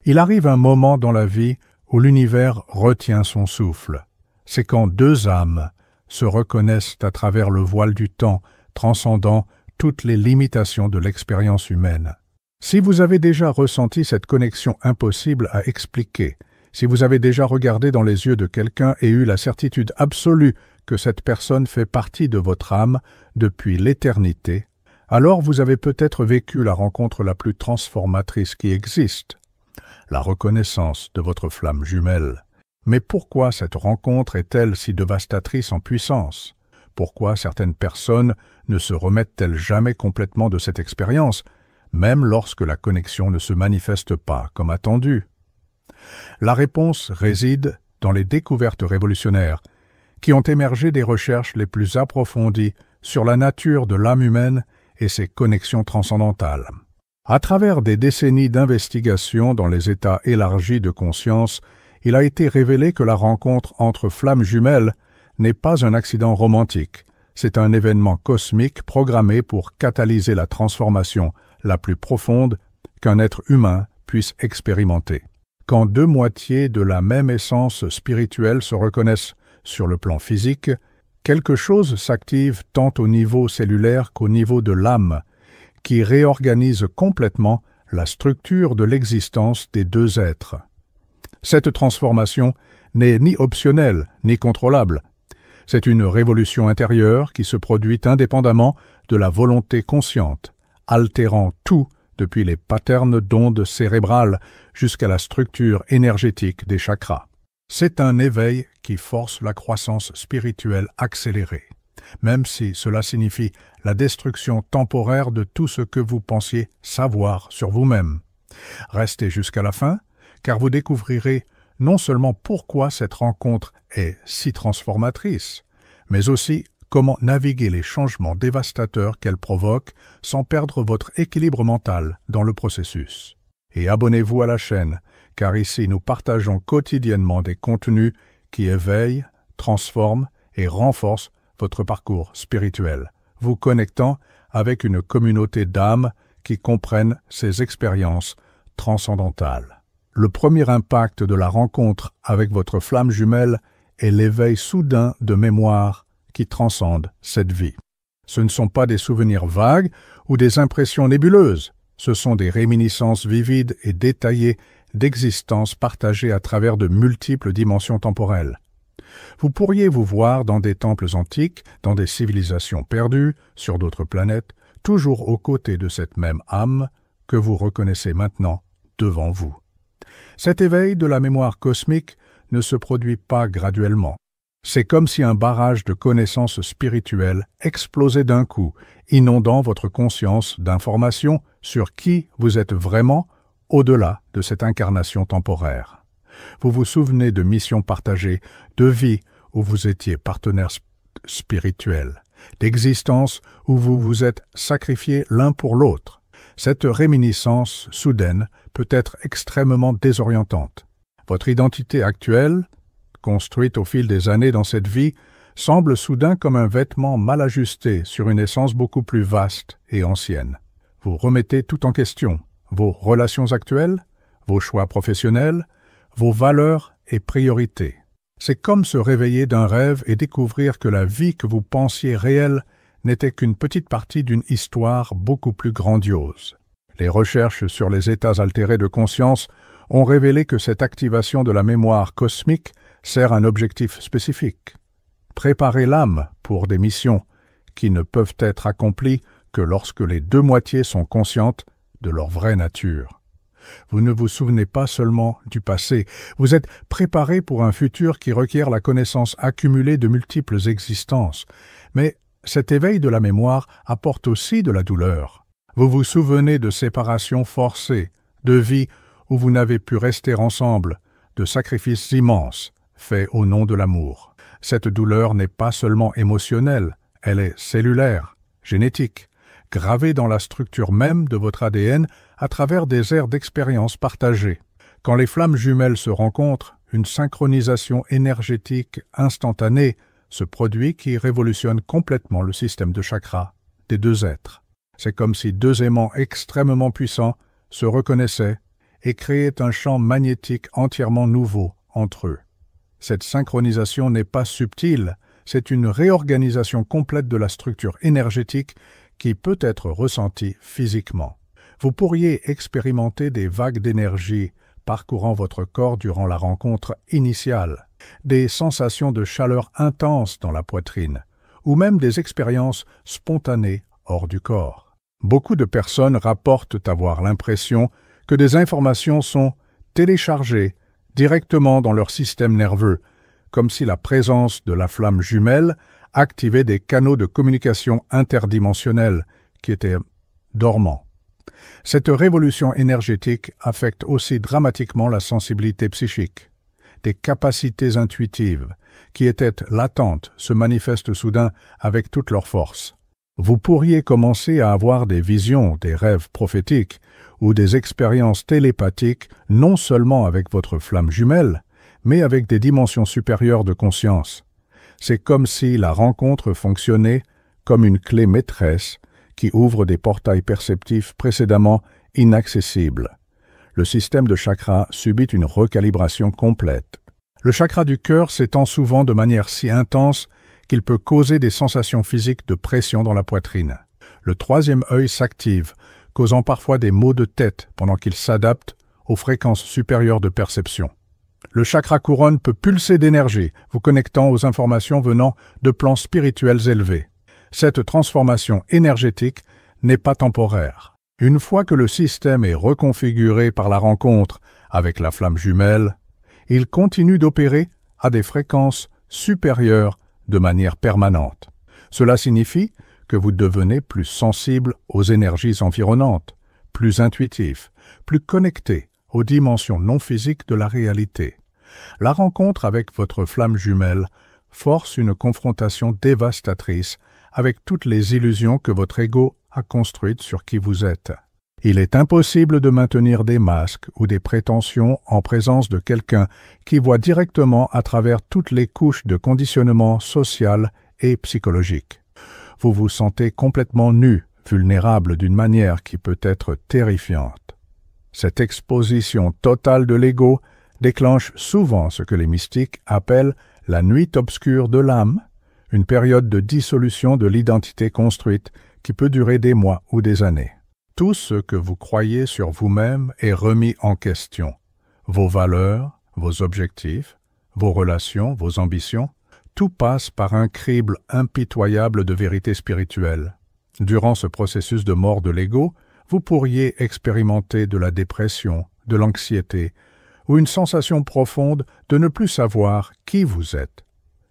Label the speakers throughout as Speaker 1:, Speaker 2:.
Speaker 1: Il arrive un moment dans la vie où l'univers retient son souffle. C'est quand deux âmes se reconnaissent à travers le voile du temps, transcendant toutes les limitations de l'expérience humaine. Si vous avez déjà ressenti cette connexion impossible à expliquer, si vous avez déjà regardé dans les yeux de quelqu'un et eu la certitude absolue que cette personne fait partie de votre âme depuis l'éternité, alors vous avez peut-être vécu la rencontre la plus transformatrice qui existe, la reconnaissance de votre flamme jumelle. Mais pourquoi cette rencontre est-elle si dévastatrice en puissance? Pourquoi certaines personnes ne se remettent-elles jamais complètement de cette expérience, même lorsque la connexion ne se manifeste pas comme attendu? La réponse réside dans les découvertes révolutionnaires qui ont émergé des recherches les plus approfondies sur la nature de l'âme humaine et ses connexions transcendantales. À travers des décennies d'investigation dans les états élargis de conscience, il a été révélé que la rencontre entre flammes jumelles n'est pas un accident romantique, c'est un événement cosmique programmé pour catalyser la transformation la plus profonde qu'un être humain puisse expérimenter. Quand deux moitiés de la même essence spirituelle se reconnaissent sur le plan physique, quelque chose s'active tant au niveau cellulaire qu'au niveau de l'âme, qui réorganise complètement la structure de l'existence des deux êtres. Cette transformation n'est ni optionnelle ni contrôlable. C'est une révolution intérieure qui se produit indépendamment de la volonté consciente, altérant tout depuis les patterns d'ondes cérébrales jusqu'à la structure énergétique des chakras. C'est un éveil qui force la croissance spirituelle accélérée, même si cela signifie la destruction temporaire de tout ce que vous pensiez savoir sur vous-même. Restez jusqu'à la fin, car vous découvrirez non seulement pourquoi cette rencontre est si transformatrice, mais aussi comment naviguer les changements dévastateurs qu'elle provoque sans perdre votre équilibre mental dans le processus. Et abonnez-vous à la chaîne, car ici nous partageons quotidiennement des contenus qui éveillent, transforment et renforcent votre parcours spirituel, vous connectant avec une communauté d'âmes qui comprennent ces expériences transcendantales. Le premier impact de la rencontre avec votre flamme jumelle est l'éveil soudain de mémoire qui transcende cette vie. Ce ne sont pas des souvenirs vagues ou des impressions nébuleuses, ce sont des réminiscences vivides et détaillées d'existences partagées à travers de multiples dimensions temporelles. Vous pourriez vous voir dans des temples antiques, dans des civilisations perdues, sur d'autres planètes, toujours aux côtés de cette même âme que vous reconnaissez maintenant devant vous. Cet éveil de la mémoire cosmique ne se produit pas graduellement. C'est comme si un barrage de connaissances spirituelles explosait d'un coup, inondant votre conscience d'informations sur qui vous êtes vraiment au-delà de cette incarnation temporaire. Vous vous souvenez de missions partagées, de vies où vous étiez partenaires spirituels, d'existences où vous vous êtes sacrifiés l'un pour l'autre. Cette réminiscence soudaine peut être extrêmement désorientante. Votre identité actuelle, construite au fil des années dans cette vie, semble soudain comme un vêtement mal ajusté sur une essence beaucoup plus vaste et ancienne. Vous remettez tout en question, vos relations actuelles, vos choix professionnels, vos valeurs et priorités. C'est comme se réveiller d'un rêve et découvrir que la vie que vous pensiez réelle n'était qu'une petite partie d'une histoire beaucoup plus grandiose. Les recherches sur les états altérés de conscience ont révélé que cette activation de la mémoire cosmique sert un objectif spécifique. Préparer l'âme pour des missions qui ne peuvent être accomplies que lorsque les deux moitiés sont conscientes de leur vraie nature. Vous ne vous souvenez pas seulement du passé, vous êtes préparé pour un futur qui requiert la connaissance accumulée de multiples existences. Mais cet éveil de la mémoire apporte aussi de la douleur. Vous vous souvenez de séparations forcées, de vies où vous n'avez pu rester ensemble, de sacrifices immenses faits au nom de l'amour. Cette douleur n'est pas seulement émotionnelle, elle est cellulaire, génétique, gravée dans la structure même de votre ADN à travers des aires d'expérience partagées. Quand les flammes jumelles se rencontrent, une synchronisation énergétique instantanée se produit qui révolutionne complètement le système de chakras des deux êtres. C'est comme si deux aimants extrêmement puissants se reconnaissaient et créaient un champ magnétique entièrement nouveau entre eux. Cette synchronisation n'est pas subtile, c'est une réorganisation complète de la structure énergétique qui peut être ressentie physiquement. Vous pourriez expérimenter des vagues d'énergie parcourant votre corps durant la rencontre initiale, des sensations de chaleur intense dans la poitrine, ou même des expériences spontanées hors du corps. Beaucoup de personnes rapportent avoir l'impression que des informations sont téléchargées directement dans leur système nerveux, comme si la présence de la flamme jumelle activait des canaux de communication interdimensionnels qui étaient dormants. Cette révolution énergétique affecte aussi dramatiquement la sensibilité psychique. Des capacités intuitives, qui étaient latentes, se manifestent soudain avec toute leur force. Vous pourriez commencer à avoir des visions, des rêves prophétiques ou des expériences télépathiques non seulement avec votre flamme jumelle, mais avec des dimensions supérieures de conscience. C'est comme si la rencontre fonctionnait comme une clé maîtresse qui ouvre des portails perceptifs précédemment inaccessibles. Le système de chakras subit une recalibration complète. Le chakra du cœur s'étend souvent de manière si intense qu'il peut causer des sensations physiques de pression dans la poitrine. Le troisième œil s'active, causant parfois des maux de tête pendant qu'il s'adapte aux fréquences supérieures de perception. Le chakra couronne peut pulser d'énergie, vous connectant aux informations venant de plans spirituels élevés. Cette transformation énergétique n'est pas temporaire. Une fois que le système est reconfiguré par la rencontre avec la flamme jumelle, il continue d'opérer à des fréquences supérieures de manière permanente. Cela signifie que vous devenez plus sensible aux énergies environnantes, plus intuitif, plus connecté aux dimensions non physiques de la réalité. La rencontre avec votre flamme jumelle force une confrontation dévastatrice avec toutes les illusions que votre ego a construites sur qui vous êtes. Il est impossible de maintenir des masques ou des prétentions en présence de quelqu'un qui voit directement à travers toutes les couches de conditionnement social et psychologique. Vous vous sentez complètement nu, vulnérable d'une manière qui peut être terrifiante. Cette exposition totale de l'ego déclenche souvent ce que les mystiques appellent la nuit obscure de l'âme, une période de dissolution de l'identité construite qui peut durer des mois ou des années. Tout ce que vous croyez sur vous-même est remis en question. Vos valeurs, vos objectifs, vos relations, vos ambitions, tout passe par un crible impitoyable de vérité spirituelle. Durant ce processus de mort de l'ego, vous pourriez expérimenter de la dépression, de l'anxiété, ou une sensation profonde de ne plus savoir qui vous êtes.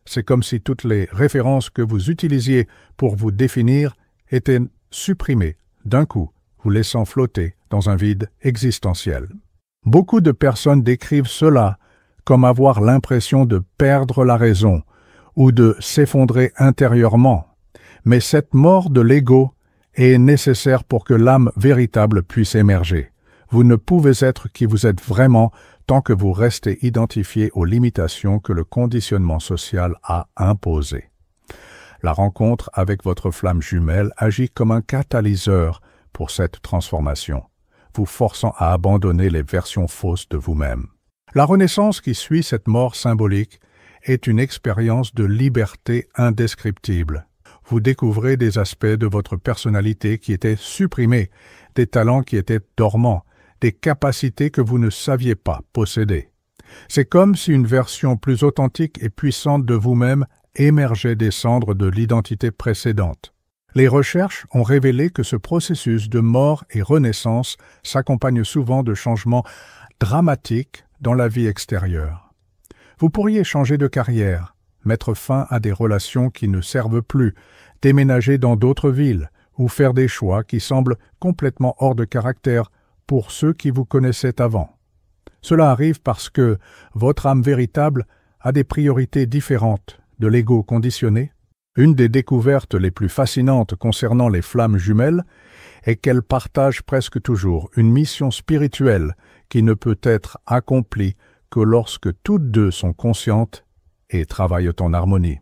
Speaker 1: C'est comme si toutes les références que vous utilisiez pour vous définir étaient supprimées d'un coup, vous laissant flotter dans un vide existentiel. Beaucoup de personnes décrivent cela comme avoir l'impression de perdre la raison ou de s'effondrer intérieurement, mais cette mort de l'ego est nécessaire pour que l'âme véritable puisse émerger. Vous ne pouvez être qui vous êtes vraiment tant que vous restez identifié aux limitations que le conditionnement social a imposées. La rencontre avec votre flamme jumelle agit comme un catalyseur pour cette transformation, vous forçant à abandonner les versions fausses de vous-même. La renaissance qui suit cette mort symbolique est une expérience de liberté indescriptible. Vous découvrez des aspects de votre personnalité qui étaient supprimés, des talents qui étaient dormants, des capacités que vous ne saviez pas posséder. C'est comme si une version plus authentique et puissante de vous-même émergeait des cendres de l'identité précédente. Les recherches ont révélé que ce processus de mort et renaissance s'accompagne souvent de changements dramatiques dans la vie extérieure. Vous pourriez changer de carrière, mettre fin à des relations qui ne servent plus, déménager dans d'autres villes ou faire des choix qui semblent complètement hors de caractère pour ceux qui vous connaissaient avant. Cela arrive parce que votre âme véritable a des priorités différentes de l'ego conditionné. Une des découvertes les plus fascinantes concernant les flammes jumelles est qu'elles partagent presque toujours une mission spirituelle qui ne peut être accomplie que lorsque toutes deux sont conscientes et travaillent en harmonie.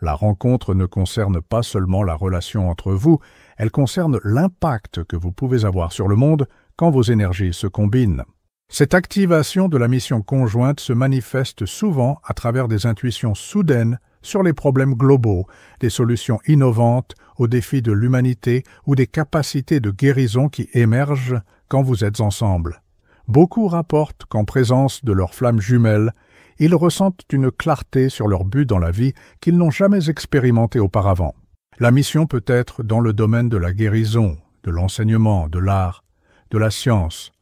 Speaker 1: La rencontre ne concerne pas seulement la relation entre vous, elle concerne l'impact que vous pouvez avoir sur le monde quand vos énergies se combinent. Cette activation de la mission conjointe se manifeste souvent à travers des intuitions soudaines sur les problèmes globaux, des solutions innovantes aux défis de l'humanité ou des capacités de guérison qui émergent quand vous êtes ensemble. Beaucoup rapportent qu'en présence de leurs flammes jumelles, ils ressentent une clarté sur leur but dans la vie qu'ils n'ont jamais expérimenté auparavant. La mission peut être dans le domaine de la guérison, de l'enseignement, de l'art, de la science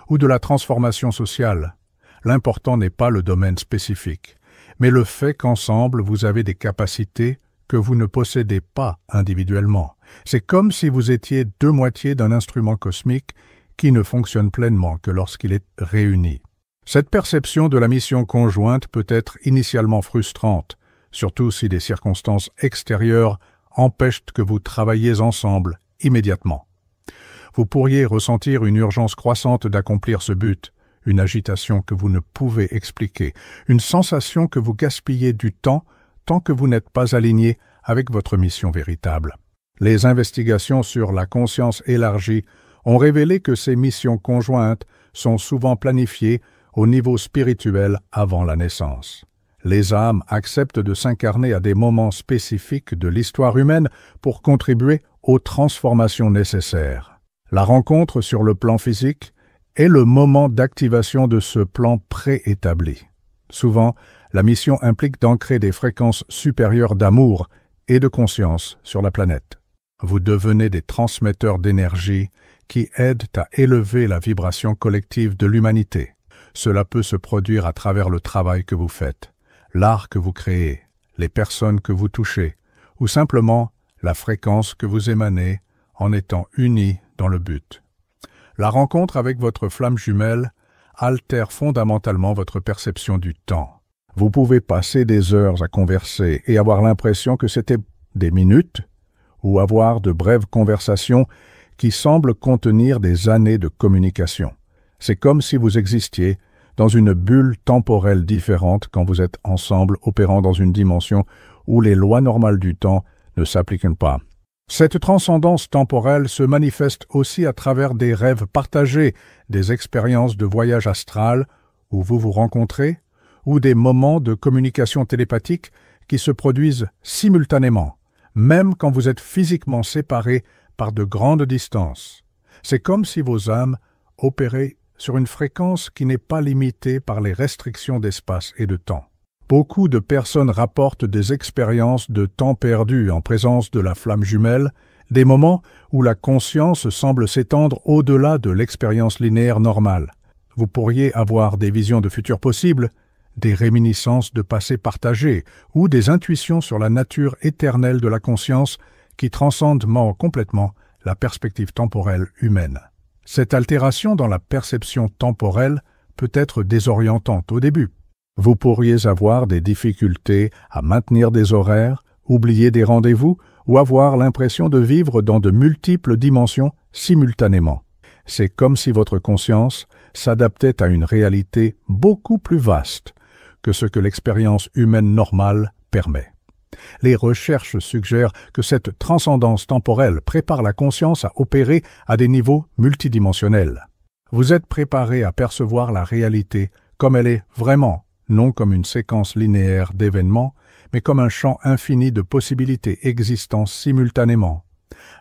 Speaker 1: ou de la transformation sociale. L'important n'est pas le domaine spécifique, mais le fait qu'ensemble vous avez des capacités que vous ne possédez pas individuellement. C'est comme si vous étiez deux moitiés d'un instrument cosmique qui ne fonctionne pleinement que lorsqu'il est réuni. Cette perception de la mission conjointe peut être initialement frustrante, surtout si des circonstances extérieures empêchent que vous travailliez ensemble immédiatement. Vous pourriez ressentir une urgence croissante d'accomplir ce but, une agitation que vous ne pouvez expliquer, une sensation que vous gaspillez du temps tant que vous n'êtes pas aligné avec votre mission véritable. Les investigations sur la conscience élargie ont révélé que ces missions conjointes sont souvent planifiées au niveau spirituel avant la naissance. Les âmes acceptent de s'incarner à des moments spécifiques de l'histoire humaine pour contribuer aux transformations nécessaires. La rencontre sur le plan physique est le moment d'activation de ce plan préétabli. Souvent, la mission implique d'ancrer des fréquences supérieures d'amour et de conscience sur la planète. Vous devenez des transmetteurs d'énergie qui aident à élever la vibration collective de l'humanité. Cela peut se produire à travers le travail que vous faites, l'art que vous créez, les personnes que vous touchez, ou simplement la fréquence que vous émanez en étant unis dans le but. La rencontre avec votre flamme jumelle altère fondamentalement votre perception du temps. Vous pouvez passer des heures à converser et avoir l'impression que c'était des minutes, ou avoir de brèves conversations qui semblent contenir des années de communication. C'est comme si vous existiez dans une bulle temporelle différente quand vous êtes ensemble opérant dans une dimension où les lois normales du temps ne s'appliquent pas. Cette transcendance temporelle se manifeste aussi à travers des rêves partagés, des expériences de voyage astral où vous vous rencontrez, ou des moments de communication télépathique qui se produisent simultanément, même quand vous êtes physiquement séparés par de grandes distances. C'est comme si vos âmes opéraient sur une fréquence qui n'est pas limitée par les restrictions d'espace et de temps. Beaucoup de personnes rapportent des expériences de temps perdu en présence de la flamme jumelle, des moments où la conscience semble s'étendre au-delà de l'expérience linéaire normale. Vous pourriez avoir des visions de futurs possibles, des réminiscences de passé partagé ou des intuitions sur la nature éternelle de la conscience qui transcendent complètement la perspective temporelle humaine. Cette altération dans la perception temporelle peut être désorientante au début. Vous pourriez avoir des difficultés à maintenir des horaires, oublier des rendez-vous ou avoir l'impression de vivre dans de multiples dimensions simultanément. C'est comme si votre conscience s'adaptait à une réalité beaucoup plus vaste que ce que l'expérience humaine normale permet. Les recherches suggèrent que cette transcendance temporelle prépare la conscience à opérer à des niveaux multidimensionnels. Vous êtes préparé à percevoir la réalité comme elle est vraiment, non comme une séquence linéaire d'événements, mais comme un champ infini de possibilités existant simultanément.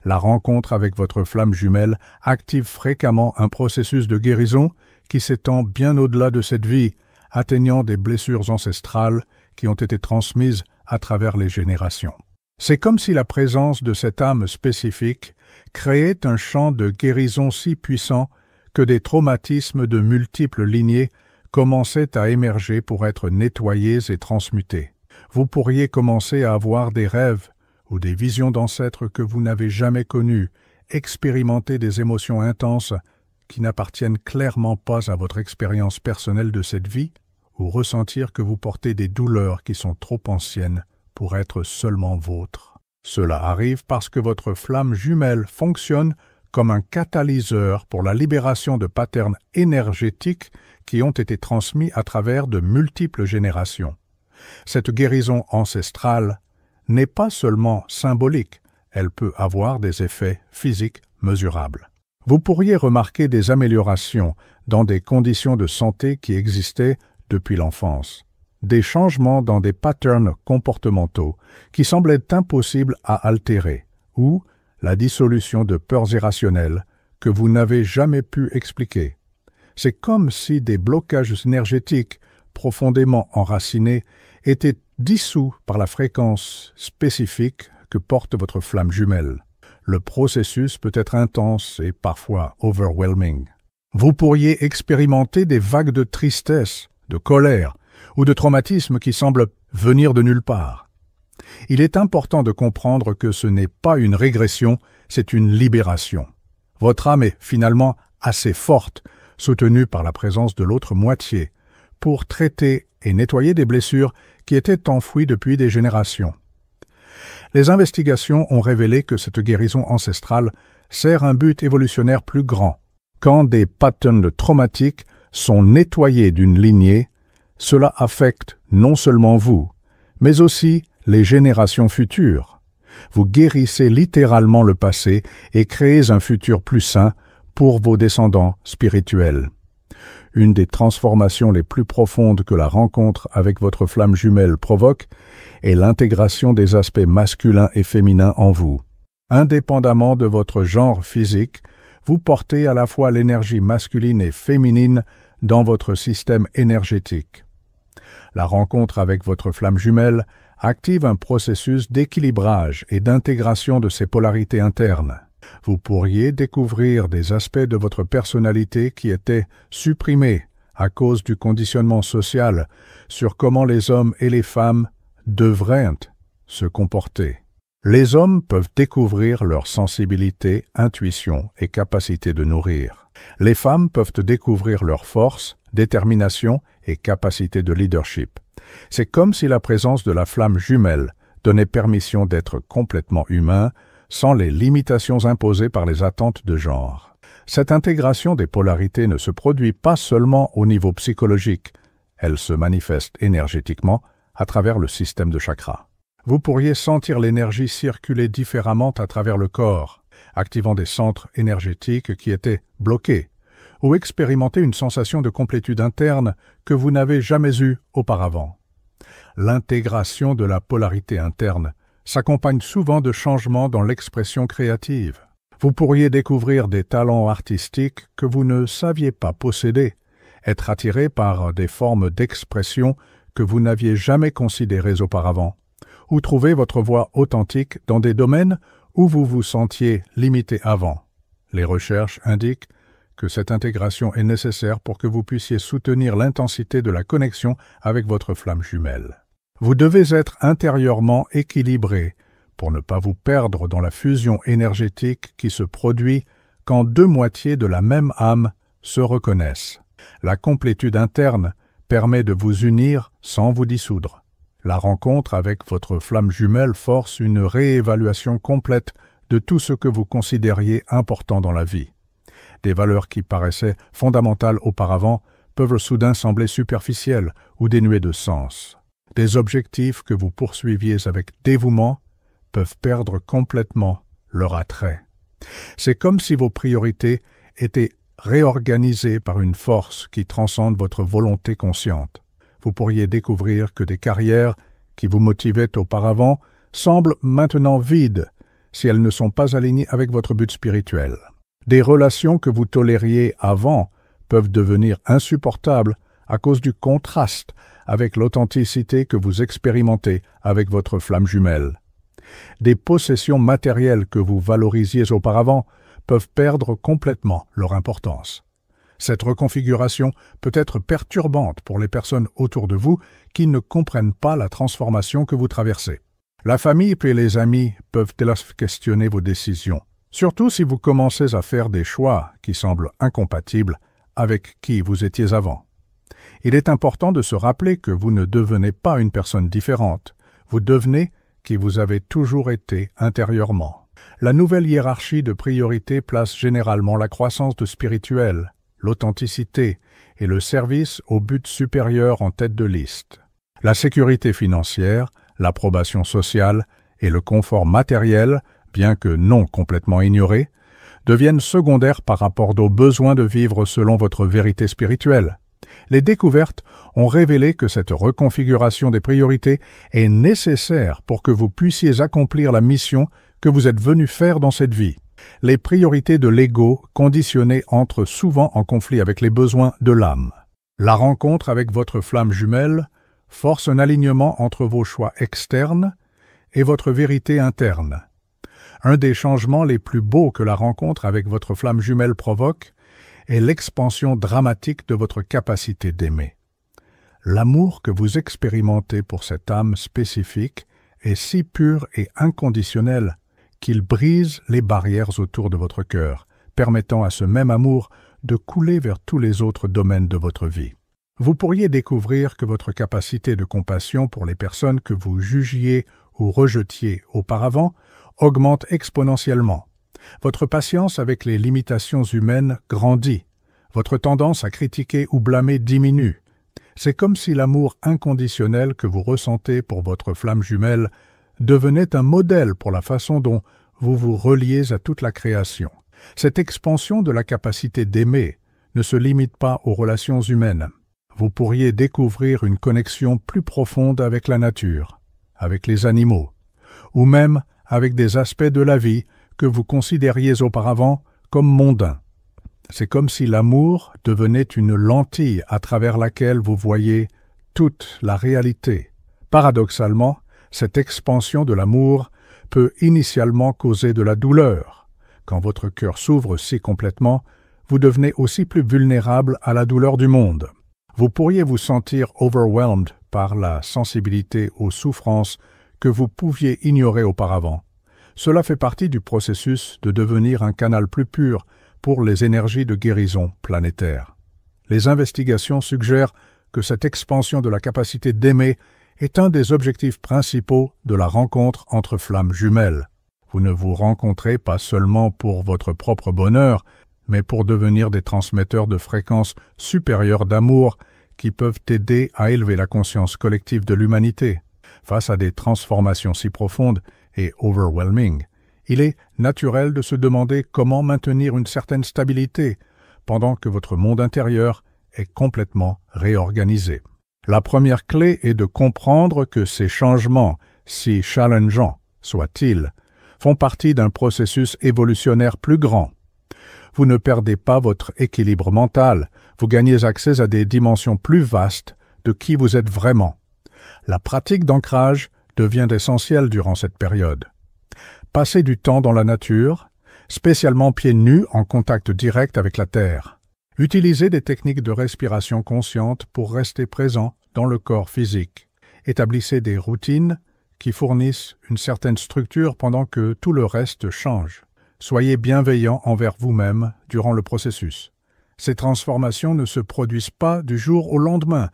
Speaker 1: La rencontre avec votre flamme jumelle active fréquemment un processus de guérison qui s'étend bien au-delà de cette vie, atteignant des blessures ancestrales qui ont été transmises à travers les générations. C'est comme si la présence de cette âme spécifique créait un champ de guérison si puissant que des traumatismes de multiples lignées commençaient à émerger pour être nettoyés et transmutés. Vous pourriez commencer à avoir des rêves ou des visions d'ancêtres que vous n'avez jamais connus, expérimenter des émotions intenses qui n'appartiennent clairement pas à votre expérience personnelle de cette vie, ou ressentir que vous portez des douleurs qui sont trop anciennes pour être seulement vôtres. Cela arrive parce que votre flamme jumelle fonctionne comme un catalyseur pour la libération de patterns énergétiques qui ont été transmis à travers de multiples générations. Cette guérison ancestrale n'est pas seulement symbolique, elle peut avoir des effets physiques mesurables. Vous pourriez remarquer des améliorations dans des conditions de santé qui existaient depuis l'enfance, des changements dans des patterns comportementaux qui semblaient impossibles à altérer, ou la dissolution de peurs irrationnelles que vous n'avez jamais pu expliquer. C'est comme si des blocages énergétiques profondément enracinés étaient dissous par la fréquence spécifique que porte votre flamme jumelle. Le processus peut être intense et parfois overwhelming. Vous pourriez expérimenter des vagues de tristesse, de colère ou de traumatisme qui semblent venir de nulle part. Il est important de comprendre que ce n'est pas une régression, c'est une libération. Votre âme est finalement assez forte, soutenue par la présence de l'autre moitié, pour traiter et nettoyer des blessures qui étaient enfouies depuis des générations. Les investigations ont révélé que cette guérison ancestrale sert un but évolutionnaire plus grand. Quand des patterns traumatiques sont nettoyés d'une lignée, cela affecte non seulement vous, mais aussi les générations futures. Vous guérissez littéralement le passé et créez un futur plus sain pour vos descendants spirituels. Une des transformations les plus profondes que la rencontre avec votre flamme jumelle provoque est l'intégration des aspects masculins et féminins en vous. Indépendamment de votre genre physique, vous portez à la fois l'énergie masculine et féminine dans votre système énergétique. La rencontre avec votre flamme jumelle active un processus d'équilibrage et d'intégration de ces polarités internes. Vous pourriez découvrir des aspects de votre personnalité qui étaient supprimés à cause du conditionnement social sur comment les hommes et les femmes devraient se comporter. Les hommes peuvent découvrir leur sensibilité, intuition et capacité de nourrir. Les femmes peuvent découvrir leur force, détermination et capacité de leadership. C'est comme si la présence de la flamme jumelle donnait permission d'être complètement humain, sans les limitations imposées par les attentes de genre. Cette intégration des polarités ne se produit pas seulement au niveau psychologique, elle se manifeste énergétiquement à travers le système de chakras. Vous pourriez sentir l'énergie circuler différemment à travers le corps, activant des centres énergétiques qui étaient bloqués, ou expérimenter une sensation de complétude interne que vous n'avez jamais eue auparavant. L'intégration de la polarité interne s'accompagne souvent de changements dans l'expression créative. Vous pourriez découvrir des talents artistiques que vous ne saviez pas posséder, être attiré par des formes d'expression que vous n'aviez jamais considérées auparavant, ou trouver votre voix authentique dans des domaines où vous vous sentiez limité avant. Les recherches indiquent que cette intégration est nécessaire pour que vous puissiez soutenir l'intensité de la connexion avec votre flamme jumelle. Vous devez être intérieurement équilibré pour ne pas vous perdre dans la fusion énergétique qui se produit quand deux moitiés de la même âme se reconnaissent. La complétude interne permet de vous unir sans vous dissoudre. La rencontre avec votre flamme jumelle force une réévaluation complète de tout ce que vous considériez important dans la vie. Des valeurs qui paraissaient fondamentales auparavant peuvent soudain sembler superficielles ou dénuées de sens. Des objectifs que vous poursuiviez avec dévouement peuvent perdre complètement leur attrait. C'est comme si vos priorités étaient réorganisées par une force qui transcende votre volonté consciente. Vous pourriez découvrir que des carrières qui vous motivaient auparavant semblent maintenant vides si elles ne sont pas alignées avec votre but spirituel. Des relations que vous tolériez avant peuvent devenir insupportables à cause du contraste avec l'authenticité que vous expérimentez avec votre flamme jumelle. Des possessions matérielles que vous valorisiez auparavant peuvent perdre complètement leur importance. Cette reconfiguration peut être perturbante pour les personnes autour de vous qui ne comprennent pas la transformation que vous traversez. La famille puis les amis peuvent hélas questionner vos décisions, surtout si vous commencez à faire des choix qui semblent incompatibles avec qui vous étiez avant. Il est important de se rappeler que vous ne devenez pas une personne différente, vous devenez qui vous avez toujours été intérieurement. La nouvelle hiérarchie de priorités place généralement la croissance spirituelle, l'authenticité et le service au but supérieur en tête de liste. La sécurité financière, l'approbation sociale et le confort matériel, bien que non complètement ignorés, deviennent secondaires par rapport aux besoins de vivre selon votre vérité spirituelle. Les découvertes ont révélé que cette reconfiguration des priorités est nécessaire pour que vous puissiez accomplir la mission que vous êtes venu faire dans cette vie. Les priorités de l'ego conditionné entrent souvent en conflit avec les besoins de l'âme. La rencontre avec votre flamme jumelle force un alignement entre vos choix externes et votre vérité interne. Un des changements les plus beaux que la rencontre avec votre flamme jumelle provoque est l'expansion dramatique de votre capacité d'aimer. L'amour que vous expérimentez pour cette âme spécifique est si pur et inconditionnel qu'il brise les barrières autour de votre cœur, permettant à ce même amour de couler vers tous les autres domaines de votre vie. Vous pourriez découvrir que votre capacité de compassion pour les personnes que vous jugiez ou rejetiez auparavant augmente exponentiellement. Votre patience avec les limitations humaines grandit. Votre tendance à critiquer ou blâmer diminue. C'est comme si l'amour inconditionnel que vous ressentez pour votre flamme jumelle devenait un modèle pour la façon dont vous vous reliez à toute la création. Cette expansion de la capacité d'aimer ne se limite pas aux relations humaines. Vous pourriez découvrir une connexion plus profonde avec la nature, avec les animaux, ou même avec des aspects de la vie que vous considériez auparavant comme mondains. C'est comme si l'amour devenait une lentille à travers laquelle vous voyez toute la réalité. Paradoxalement, cette expansion de l'amour peut initialement causer de la douleur. Quand votre cœur s'ouvre si complètement, vous devenez aussi plus vulnérable à la douleur du monde. Vous pourriez vous sentir overwhelmed par la sensibilité aux souffrances que vous pouviez ignorer auparavant. Cela fait partie du processus de devenir un canal plus pur pour les énergies de guérison planétaire. Les investigations suggèrent que cette expansion de la capacité d'aimer est un des objectifs principaux de la rencontre entre flammes jumelles. Vous ne vous rencontrez pas seulement pour votre propre bonheur, mais pour devenir des transmetteurs de fréquences supérieures d'amour qui peuvent aider à élever la conscience collective de l'humanité. Face à des transformations si profondes et overwhelming, il est naturel de se demander comment maintenir une certaine stabilité pendant que votre monde intérieur est complètement réorganisé. La première clé est de comprendre que ces changements, si challengeants soient-ils, font partie d'un processus évolutionnaire plus grand. Vous ne perdez pas votre équilibre mental, vous gagnez accès à des dimensions plus vastes de qui vous êtes vraiment. La pratique d'ancrage devient essentielle durant cette période. Passez du temps dans la nature, spécialement pieds nus en contact direct avec la terre. Utilisez des techniques de respiration consciente pour rester présent dans le corps physique. Établissez des routines qui fournissent une certaine structure pendant que tout le reste change. Soyez bienveillant envers vous-même durant le processus. Ces transformations ne se produisent pas du jour au lendemain,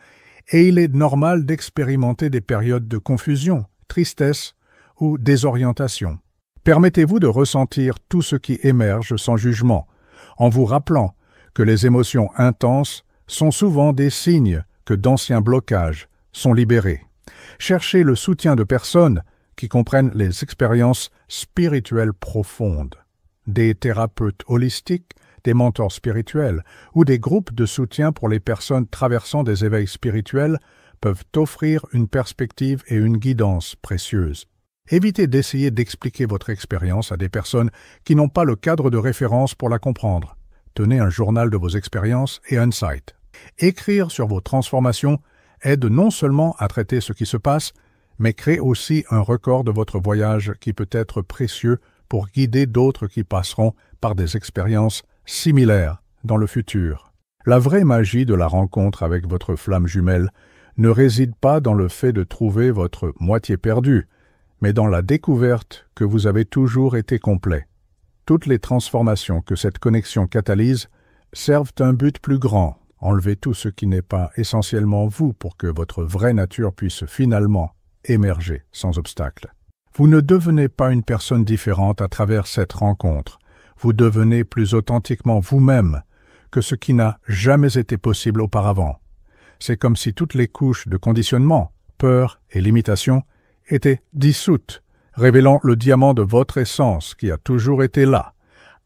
Speaker 1: et il est normal d'expérimenter des périodes de confusion, tristesse ou désorientation. Permettez-vous de ressentir tout ce qui émerge sans jugement, en vous rappelant que les émotions intenses sont souvent des signes que d'anciens blocages sont libérés. Cherchez le soutien de personnes qui comprennent les expériences spirituelles profondes. Des thérapeutes holistiques, des mentors spirituels ou des groupes de soutien pour les personnes traversant des éveils spirituels peuvent offrir une perspective et une guidance précieuses. Évitez d'essayer d'expliquer votre expérience à des personnes qui n'ont pas le cadre de référence pour la comprendre. Tenez un journal de vos expériences et insights. Écrire sur vos transformations aide non seulement à traiter ce qui se passe, mais crée aussi un record de votre voyage qui peut être précieux pour guider d'autres qui passeront par des expériences similaires dans le futur. La vraie magie de la rencontre avec votre flamme jumelle ne réside pas dans le fait de trouver votre moitié perdue, mais dans la découverte que vous avez toujours été complet. Toutes les transformations que cette connexion catalyse servent un but plus grand, enlever tout ce qui n'est pas essentiellement vous pour que votre vraie nature puisse finalement émerger sans obstacle. Vous ne devenez pas une personne différente à travers cette rencontre. Vous devenez plus authentiquement vous-même que ce qui n'a jamais été possible auparavant. C'est comme si toutes les couches de conditionnement, peur et limitation étaient dissoutes, révélant le diamant de votre essence qui a toujours été là,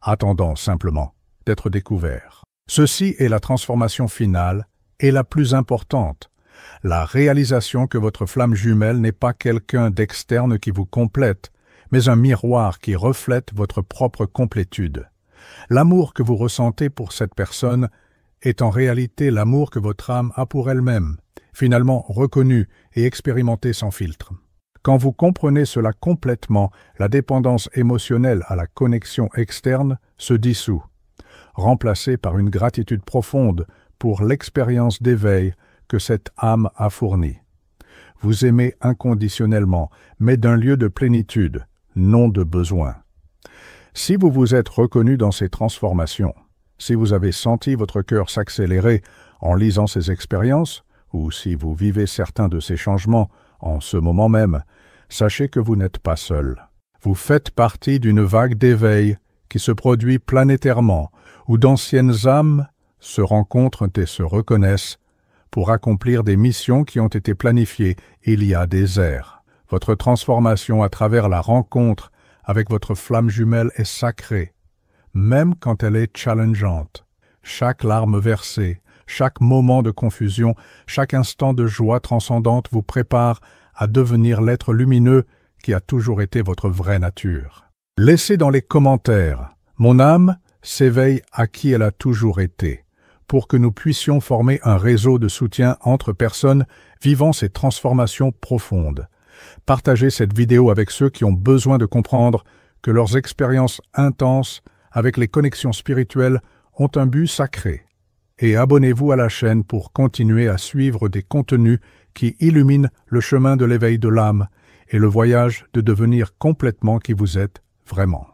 Speaker 1: attendant simplement d'être découvert. Ceci est la transformation finale et la plus importante, la réalisation que votre flamme jumelle n'est pas quelqu'un d'externe qui vous complète, mais un miroir qui reflète votre propre complétude. L'amour que vous ressentez pour cette personne est en réalité l'amour que votre âme a pour elle-même, finalement reconnu et expérimenté sans filtre. Quand vous comprenez cela complètement, la dépendance émotionnelle à la connexion externe se dissout, remplacée par une gratitude profonde pour l'expérience d'éveil que cette âme a fournie. Vous aimez inconditionnellement, mais d'un lieu de plénitude, non de besoin. Si vous vous êtes reconnu dans ces transformations, si vous avez senti votre cœur s'accélérer en lisant ces expériences, ou si vous vivez certains de ces changements en ce moment même, sachez que vous n'êtes pas seul. Vous faites partie d'une vague d'éveil qui se produit planétairement, où d'anciennes âmes se rencontrent et se reconnaissent pour accomplir des missions qui ont été planifiées il y a des ères. Votre transformation à travers la rencontre avec votre flamme jumelle est sacrée, même quand elle est challengeante. Chaque larme versée, chaque moment de confusion, chaque instant de joie transcendante vous prépare à devenir l'être lumineux qui a toujours été votre vraie nature. Laissez dans les commentaires « Mon âme s'éveille à qui elle a toujours été » pour que nous puissions former un réseau de soutien entre personnes vivant ces transformations profondes. Partagez cette vidéo avec ceux qui ont besoin de comprendre que leurs expériences intenses avec les connexions spirituelles ont un but sacré. Et abonnez-vous à la chaîne pour continuer à suivre des contenus qui illuminent le chemin de l'éveil de l'âme et le voyage de devenir complètement qui vous êtes vraiment.